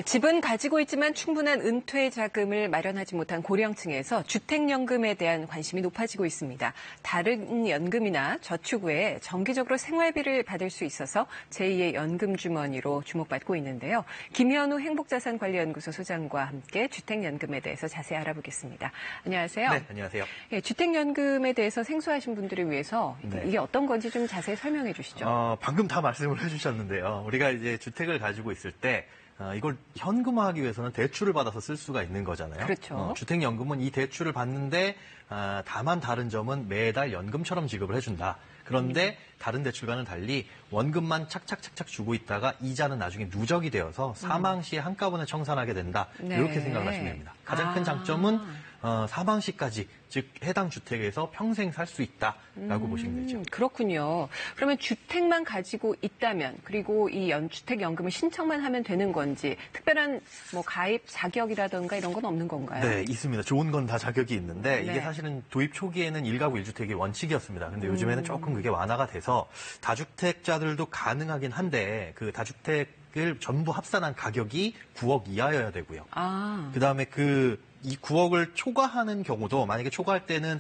집은 가지고 있지만 충분한 은퇴 자금을 마련하지 못한 고령층에서 주택연금에 대한 관심이 높아지고 있습니다. 다른 연금이나 저축 외에 정기적으로 생활비를 받을 수 있어서 제2의 연금 주머니로 주목받고 있는데요. 김현우 행복자산관리연구소 소장과 함께 주택연금에 대해서 자세히 알아보겠습니다. 안녕하세요. 네, 안녕하세요. 주택연금에 대해서 생소하신 분들을 위해서 이게 어떤 건지 좀 자세히 설명해 주시죠. 방금 다 말씀을 해주셨는데요. 우리가 이제 주택을 가지고 있을 때 이걸 현금화하기 위해서는 대출을 받아서 쓸 수가 있는 거잖아요. 그렇죠. 주택연금은 이 대출을 받는데 다만 다른 점은 매달 연금처럼 지급을 해준다. 그런데 다른 대출과는 달리 원금만 착착착착 주고 있다가 이자는 나중에 누적이 되어서 사망 시에 한꺼번에 청산하게 된다. 네. 이렇게 생각을 하시면 됩니다. 가장 큰 장점은 사망 시까지, 즉 해당 주택에서 평생 살 수 있다라고 보시면 되죠. 그렇군요. 그러면 주택만 가지고 있다면 그리고 이 주택연금을 신청만 하면 되는 건지 특별한 뭐 가입 자격이라든가 이런 건 없는 건가요? 네, 있습니다. 좋은 건 다 자격이 있는데 네. 이게 사실은 도입 초기에는 1가구 1주택이 원칙이었습니다. 근데 요즘에는 조금 그게 완화가 돼서 다주택자들도 가능하긴 한데 그 다주택을 전부 합산한 가격이 9억 이하여야 되고요. 그다음에 이 9억을 초과하는 경우도 만약에 초과할 때는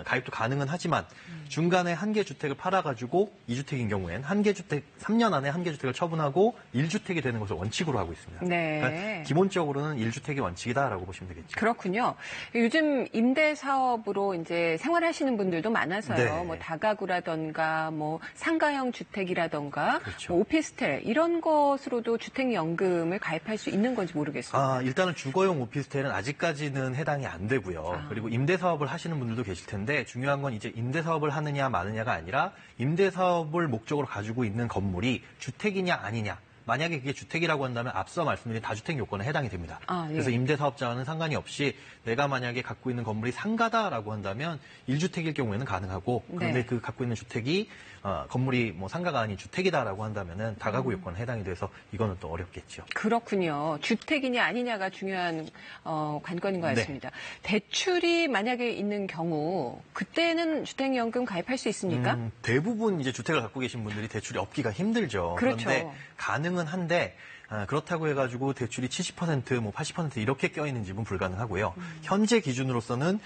가입도 가능은 하지만 중간에 한 개 주택을 팔아가지고 2주택인 경우엔 3년 안에 한 개 주택을 처분하고 1주택이 되는 것을 원칙으로 하고 있습니다. 네. 그러니까 기본적으로는 1주택이 원칙이다라고 보시면 되겠죠. 그렇군요. 요즘 임대 사업으로 이제 생활하시는 분들도 많아서요. 네. 뭐 다가구라든가 뭐 상가형 주택이라든가 그렇죠. 뭐 오피스텔 이런 것으로도 주택연금을 가입할 수 있는 건지 모르겠어요. 일단은 주거용 오피스텔은 아직까지는 해당이 안 되고요. 그리고 임대 사업을 하시는 분들도 계실 텐데 중요한 건 이제 임대 사업을 하느냐 마느냐가 아니라 임대 사업을 목적으로 가지고 있는 건물이 주택이냐 아니냐. 만약에 그게 주택이라고 한다면 앞서 말씀드린 다주택 요건에 해당이 됩니다. 예. 그래서 임대사업자와는 상관이 없이 내가 만약에 갖고 있는 건물이 상가다라고 한다면 1주택일 경우에는 가능하고 그런데 네. 그 갖고 있는 주택이 건물이 뭐 상가가 아닌 주택이다라고 한다면은 다가구 요건에 해당이 돼서 이거는 또 어렵겠죠. 그렇군요. 주택이냐 아니냐가 중요한 관건인 것 같습니다. 대출이 만약에 있는 경우 그때는 주택연금 가입할 수 있습니까? 대부분 이제 주택을 갖고 계신 분들이 대출이 없기가 힘들죠. 그렇죠. 그런데 가능은 한데 그렇다고 해가지고 대출이 70%, 뭐 80% 이렇게 껴있는 집은 불가능하고요. 현재 기준으로서는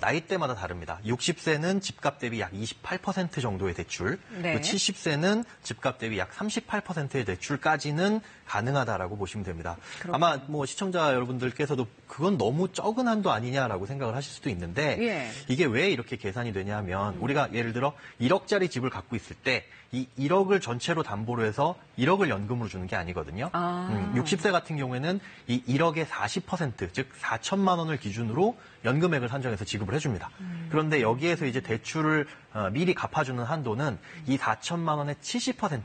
나이대마다 다릅니다. 60세는 집값 대비 약 28% 정도의 대출, 네. 또 70세는 집값 대비 약 38%의 대출까지는 가능하다라고 보시면 됩니다. 그렇군요. 아마 뭐 시청자 여러분들께서도 그건 너무 적은 한도 아니냐라고 생각을 하실 수도 있는데 이게 왜 이렇게 계산이 되냐면 우리가 예를 들어 1억짜리 집을 갖고 있을 때 이 1억을 전체로 담보로 해서 1억을 연금으로 주는 게 아니거든요. 60세 같은 경우에는 이 1억의 40%, 즉 4천만 원을 기준으로 연금액을 산정해서 지급을 해줍니다. 그런데 여기에서 이제 대출을 미리 갚아주는 한도는 이 4천만 원의 70%.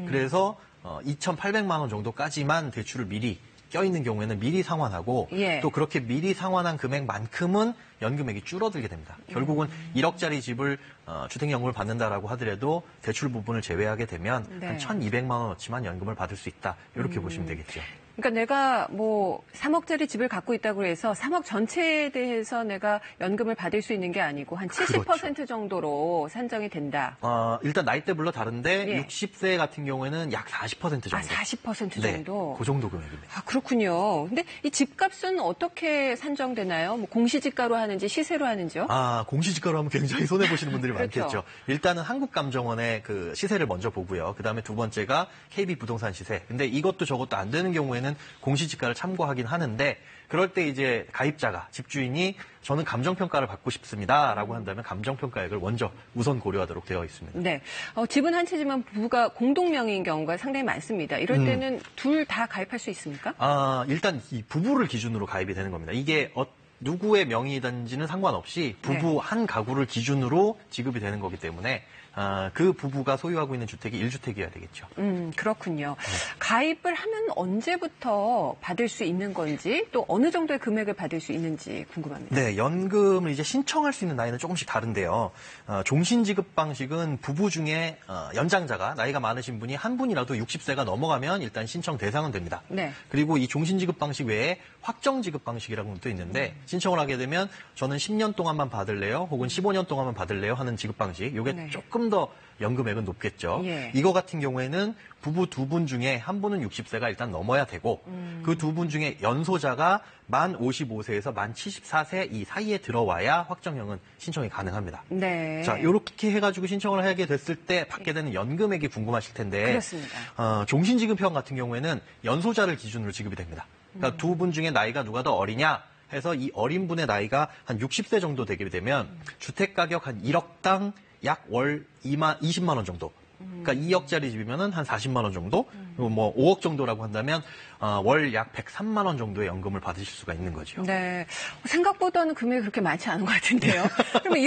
그래서 2,800만 원 정도까지만 대출을 미리 껴있는 경우에는 미리 상환하고 또 그렇게 미리 상환한 금액만큼은 연금액이 줄어들게 됩니다. 결국은 1억짜리 집을 주택연금을 받는다라고 하더라도 대출 부분을 제외하게 되면 한 1,200만 원어치만 연금을 받을 수 있다. 이렇게 보시면 되겠죠. 그러니까 내가 뭐 3억짜리 집을 갖고 있다고 해서 3억 전체에 대해서 내가 연금을 받을 수 있는 게 아니고 한 70% 그렇죠. 정도로 산정이 된다. 일단 나이대별로 다른데 60세 같은 경우에는 약 40% 정도. 40% 네, 정도? 그 정도 금액입니다. 그렇군요. 근데 이 집값은 어떻게 산정되나요? 뭐 공시지가로 하는지 시세로 하는지요? 공시지가로 하면 굉장히 손해보시는 분들이 그렇죠. 많겠죠. 일단은 한국감정원의 그 시세를 먼저 보고요. 그 다음에 두 번째가 KB부동산 시세. 근데 이것도 저것도 안 되는 경우에는 공시지가를 참고하긴 하는데 그럴 때 이제 가입자가 집주인이 저는 감정평가를 받고 싶습니다라고 한다면 감정평가액을 먼저 우선 고려하도록 되어 있습니다. 네. 집은 한 채지만 부부가 공동명의인 경우가 상당히 많습니다. 이럴 때는 둘 다 가입할 수 있습니까? 일단 이 부부를 기준으로 가입이 되는 겁니다. 이게 누구의 명의든지는 상관없이 부부 한 가구를 기준으로 지급이 되는 거기 때문에 그 부부가 소유하고 있는 주택이 1주택이어야 되겠죠. 그렇군요. 가입을 하면 언제부터 받을 수 있는 건지 또 어느 정도의 금액을 받을 수 있는지 궁금합니다. 네, 연금을 이제 신청할 수 있는 나이는 조금씩 다른데요. 종신지급 방식은 부부 중에 연장자가 나이가 많으신 분이 한 분이라도 60세가 넘어가면 일단 신청 대상은 됩니다. 네. 그리고 이 종신지급 방식 외에 확정지급 방식이라는 것도 있는데 신청을 하게 되면 저는 10년 동안만 받을래요? 혹은 15년 동안만 받을래요? 하는 지급 방식. 이게 네. 조금 더 연금액은 높겠죠. 예. 이거 같은 경우에는 부부 두 분 중에 한 분은 60세가 일단 넘어야 되고 그 두 분 중에 연소자가 만 55세에서 만 74세 이 사이에 들어와야 확정형은 신청이 가능합니다. 네. 자, 이렇게 해가지고 신청을 하게 됐을 때 받게 되는 연금액이 궁금하실 텐데 그렇습니다. 종신지급형 같은 경우에는 연소자를 기준으로 지급이 됩니다. 그러니까 두 분 중에 나이가 누가 더 어리냐 해서 이 어린 분의 나이가 한 60세 정도 되게 되면 주택가격 한 1억당 약 월 20만 원 정도. 그러니까 2억짜리 집이면은 한 40만 원 정도, 그리고 뭐 5억 정도라고 한다면 월 약 103만 원 정도의 연금을 받으실 수가 있는 거죠. 네, 생각보다는 금액이 그렇게 많지 않은 것 같은데요. 그러면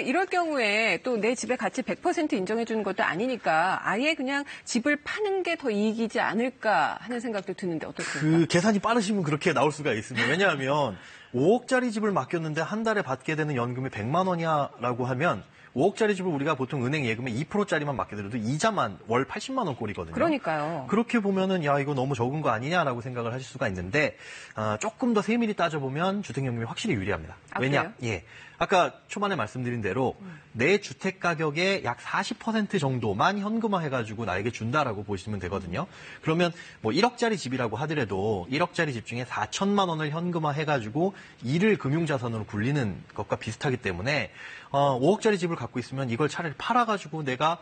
이럴 경우에 또 내 집의 가치 100% 인정해 주는 것도 아니니까 아예 그냥 집을 파는 게 더 이익이지 않을까 하는 생각도 드는데 어떻습니까? 그 계산이 빠르시면 그렇게 나올 수가 있습니다. 왜냐하면 5억짜리 집을 맡겼는데 한 달에 받게 되는 연금이 100만 원이야라고 하면 5억짜리 집을 우리가 보통 은행 예금에 2%짜리만 맡기더라도 이자만 월 80만 원 꼴이거든요. 그러니까요. 그렇게 보면은 야 이거 너무 적은 거 아니냐라고 생각을 하실 수가 있는데 조금 더 세밀히 따져보면 주택연금이 확실히 유리합니다. 왜냐? 그래요? 예. 아까 초반에 말씀드린 대로 내 주택 가격의 약 40% 정도만 현금화해가지고 나에게 준다라고 보시면 되거든요. 그러면 뭐 1억짜리 집이라고 하더라도 1억짜리 집 중에 4천만 원을 현금화해가지고 이를 금융자산으로 굴리는 것과 비슷하기 때문에 5억짜리 집을 갖고 있으면 이걸 차라리 팔아가지고 내가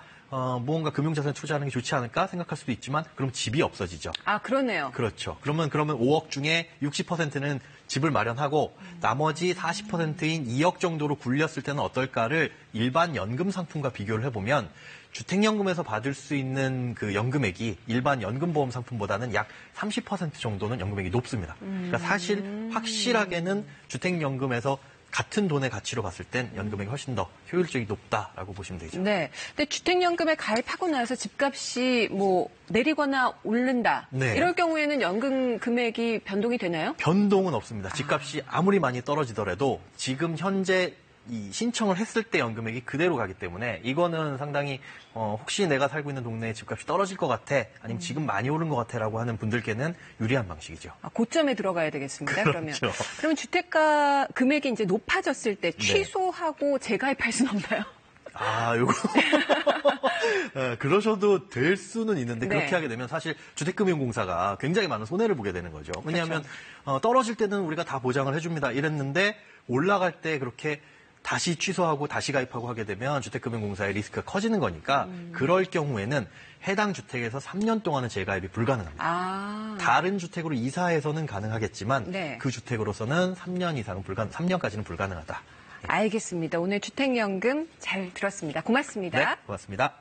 무언가 금융자산에 투자하는 게 좋지 않을까 생각할 수도 있지만 그럼 집이 없어지죠. 아, 그러네요. 그렇죠. 그러면 5억 중에 60%는 집을 마련하고 나머지 40%인 2억 정도로 굴렸을 때는 어떨까를 일반 연금 상품과 비교를 해보면 주택연금에서 받을 수 있는 그 연금액이 일반 연금보험 상품보다는 약 30% 정도는 연금액이 높습니다. 그러니까 사실 확실하게는 주택연금에서 같은 돈의 가치로 봤을 땐 연금액이 훨씬 더 효율적이 높다라고 보시면 되죠. 네. 근데 주택연금에 가입하고 나서 집값이 뭐 내리거나 오른다. 네. 이럴 경우에는 연금 금액이 변동이 되나요? 변동은 없습니다. 집값이 아무리 많이 떨어지더라도 지금 현재 이 신청을 했을 때 연금액이 그대로 가기 때문에 이거는 상당히 혹시 내가 살고 있는 동네에 집값이 떨어질 것 같아 아니면 지금 많이 오른 것 같아라고 하는 분들께는 유리한 방식이죠. 고점에 들어가야 되겠습니다. 그렇죠. 그러면 주택가 금액이 이제 높아졌을 때 취소하고 재가입할 수는 없나요? 요거. 그러셔도 될 수는 있는데 그렇게 하게 되면 사실 주택금융공사가 굉장히 많은 손해를 보게 되는 거죠. 왜냐하면 떨어질 때는 우리가 다 보장을 해줍니다. 이랬는데 올라갈 때 그렇게 다시 취소하고 다시 가입하고 하게 되면 주택금융공사의 리스크가 커지는 거니까 그럴 경우에는 해당 주택에서 3년 동안은 재가입이 불가능합니다. 다른 주택으로 이사해서는 가능하겠지만 그 주택으로서는 3년 이상은 3년까지는 불가능하다. 알겠습니다. 오늘 주택연금 잘 들었습니다. 고맙습니다. 네, 고맙습니다.